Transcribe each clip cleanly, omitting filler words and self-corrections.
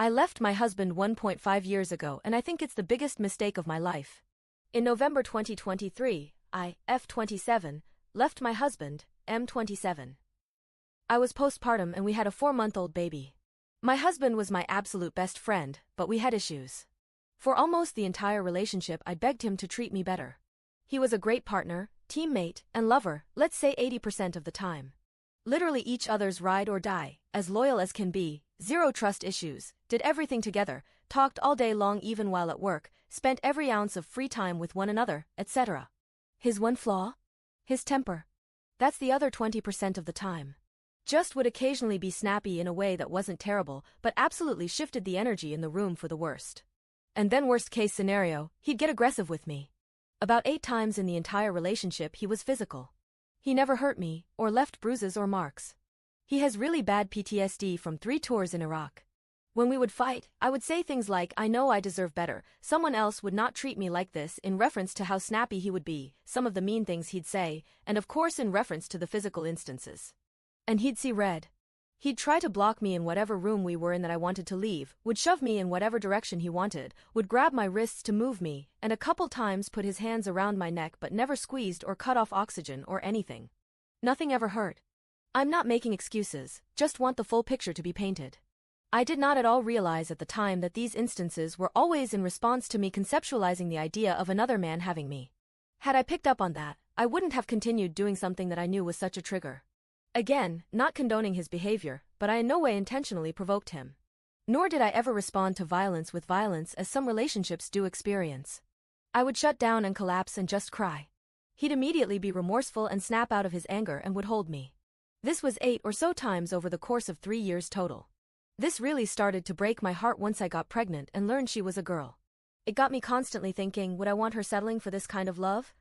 I left my husband 1.5 years ago and I think it's the biggest mistake of my life. In November 2023, I, F27, left my husband, M27. I was postpartum and we had a 4-month-old baby. My husband was my absolute best friend, but we had issues. For almost the entire relationship I begged him to treat me better. He was a great partner, teammate, and lover, let's say 80% of the time. Literally each other's ride or die, as loyal as can be, zero trust issues, did everything together, talked all day long even while at work, spent every ounce of free time with one another, etc. His one flaw? His temper. That's the other 20% of the time. Just would occasionally be snappy in a way that wasn't terrible, but absolutely shifted the energy in the room for the worst. And then worst case scenario, he'd get aggressive with me. About 8 times in the entire relationship he was physical. He never hurt me, or left bruises or marks. He has really bad PTSD from 3 tours in Iraq. When we would fight, I would say things like, I know I deserve better, someone else would not treat me like this, in reference to how snappy he would be, some of the mean things he'd say, and of course in reference to the physical instances. And he'd see red. He'd try to block me in whatever room we were in that I wanted to leave, would shove me in whatever direction he wanted, would grab my wrists to move me, and a couple times put his hands around my neck but never squeezed or cut off oxygen or anything. Nothing ever hurt. I'm not making excuses, just want the full picture to be painted. I did not at all realize at the time that these instances were always in response to me conceptualizing the idea of another man having me. Had I picked up on that, I wouldn't have continued doing something that I knew was such a trigger. Again, not condoning his behavior, but I in no way intentionally provoked him. Nor did I ever respond to violence with violence as some relationships do experience. I would shut down and collapse and just cry. He'd immediately be remorseful and snap out of his anger and would hold me. This was 8 or so times over the course of 3 years total. This really started to break my heart once I got pregnant and learned she was a girl. It got me constantly thinking, would I want her settling for this kind of love?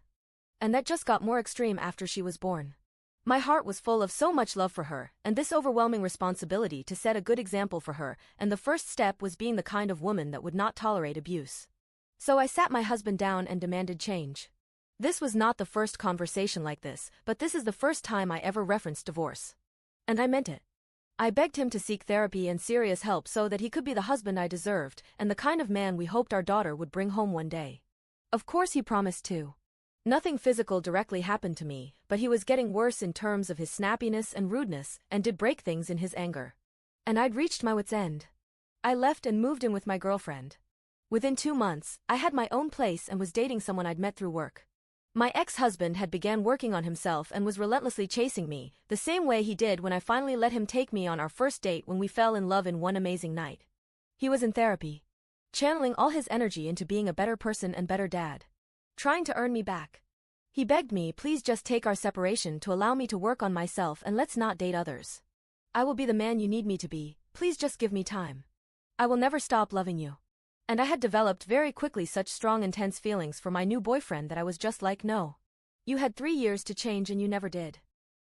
And that just got more extreme after she was born. My heart was full of so much love for her, and this overwhelming responsibility to set a good example for her, and the first step was being the kind of woman that would not tolerate abuse. So I sat my husband down and demanded change. This was not the first conversation like this, but this is the first time I ever referenced divorce. And I meant it. I begged him to seek therapy and serious help so that he could be the husband I deserved, and the kind of man we hoped our daughter would bring home one day. Of course he promised to. Nothing physical directly happened to me, but he was getting worse in terms of his snappiness and rudeness, and did break things in his anger. And I'd reached my wit's end. I left and moved in with my girlfriend. Within 2 months, I had my own place and was dating someone I'd met through work. My ex-husband had began working on himself and was relentlessly chasing me, the same way he did when I finally let him take me on our first date when we fell in love in one amazing night. He was in therapy, channeling all his energy into being a better person and better dad. Trying to earn me back. He begged me, please just take our separation to allow me to work on myself and let's not date others. I will be the man you need me to be, please just give me time. I will never stop loving you. And I had developed very quickly such strong intense feelings for my new boyfriend that I was just like, no. You had 3 years to change and you never did.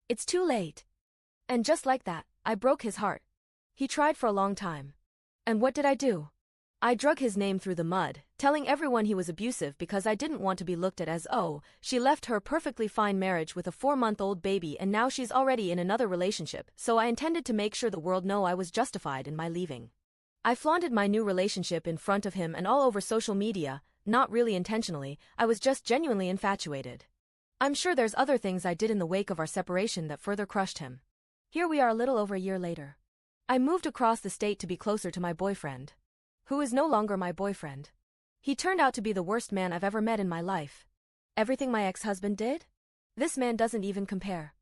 It's too late. And just like that, I broke his heart. He tried for a long time. And what did I do? I drug his name through the mud, telling everyone he was abusive because I didn't want to be looked at as, oh, she left her perfectly fine marriage with a 4-month-old baby and now she's already in another relationship, so I intended to make sure the world know I was justified in my leaving. I flaunted my new relationship in front of him and all over social media, not really intentionally, I was just genuinely infatuated. I'm sure there's other things I did in the wake of our separation that further crushed him. Here we are a little over a year later. I moved across the state to be closer to my boyfriend. Who is no longer my boyfriend. He turned out to be the worst man I've ever met in my life. Everything my ex-husband did? This man doesn't even compare.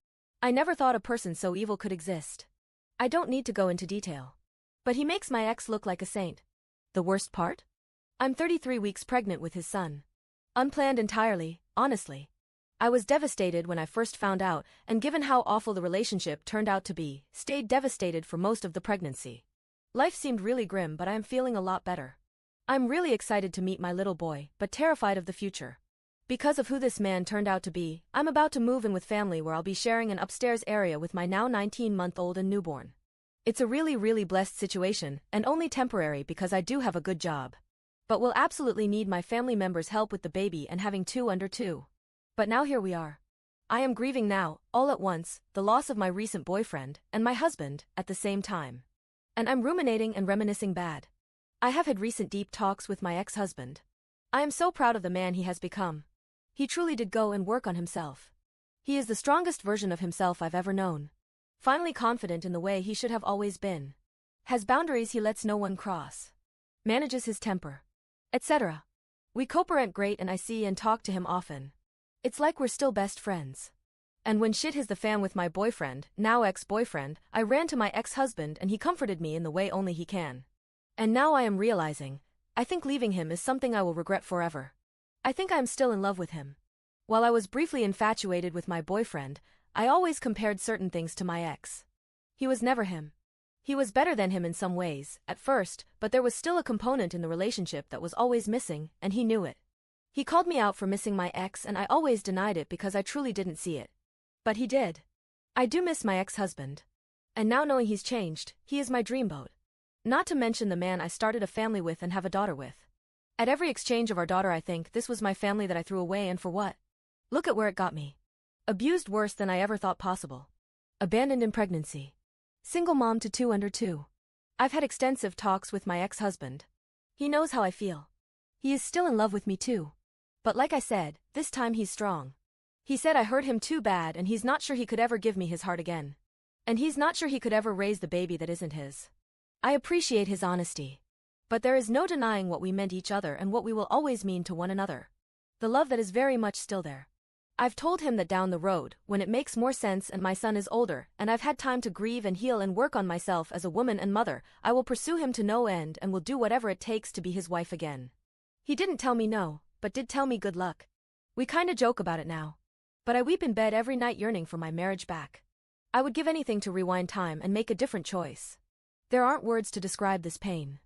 I never thought a person so evil could exist. I don't need to go into detail. But he makes my ex look like a saint. The worst part? I'm 33 weeks pregnant with his son. Unplanned entirely, honestly. I was devastated when I first found out, and given how awful the relationship turned out to be, stayed devastated for most of the pregnancy. Life seemed really grim, but I am feeling a lot better. I'm really excited to meet my little boy, but terrified of the future. Because of who this man turned out to be, I'm about to move in with family where I'll be sharing an upstairs area with my now 19-month-old and newborn. It's a really blessed situation, and only temporary because I do have a good job. But will absolutely need my family members' help with the baby and having 2 under 2. But now here we are. I am grieving now, all at once, the loss of my recent boyfriend, and my husband, at the same time. And I'm ruminating and reminiscing bad. I have had recent deep talks with my ex-husband. I am so proud of the man he has become. He truly did go and work on himself. He is the strongest version of himself I've ever known. Finally confident in the way he should have always been. Has boundaries he lets no one cross. Manages his temper. Etc. We co-parent great and I see and talk to him often. It's like we're still best friends. And when shit hits the fan with my boyfriend, now ex-boyfriend, I ran to my ex-husband and he comforted me in the way only he can. And now I am realizing, I think leaving him is something I will regret forever. I think I am still in love with him. While I was briefly infatuated with my boyfriend, I always compared certain things to my ex. He was never him. He was better than him in some ways, at first, but there was still a component in the relationship that was always missing, and he knew it. He called me out for missing my ex and I always denied it because I truly didn't see it. But he did. I do miss my ex-husband. And now knowing he's changed, he is my dreamboat. Not to mention the man I started a family with and have a daughter with. At every exchange of our daughter I think this was my family that I threw away and for what? Look at where it got me. Abused worse than I ever thought possible. Abandoned in pregnancy. Single mom to 2 under 2. I've had extensive talks with my ex-husband. He knows how I feel. He is still in love with me too. But like I said, this time he's strong. He said I hurt him too bad and he's not sure he could ever give me his heart again. And he's not sure he could ever raise the baby that isn't his. I appreciate his honesty. But there is no denying what we meant each other and what we will always mean to one another. The love that is very much still there. I've told him that down the road, when it makes more sense and my son is older and I've had time to grieve and heal and work on myself as a woman and mother, I will pursue him to no end and will do whatever it takes to be his wife again. He didn't tell me no, but did tell me good luck. We kinda joke about it now. But I weep in bed every night yearning for my marriage back. I would give anything to rewind time and make a different choice. There aren't words to describe this pain.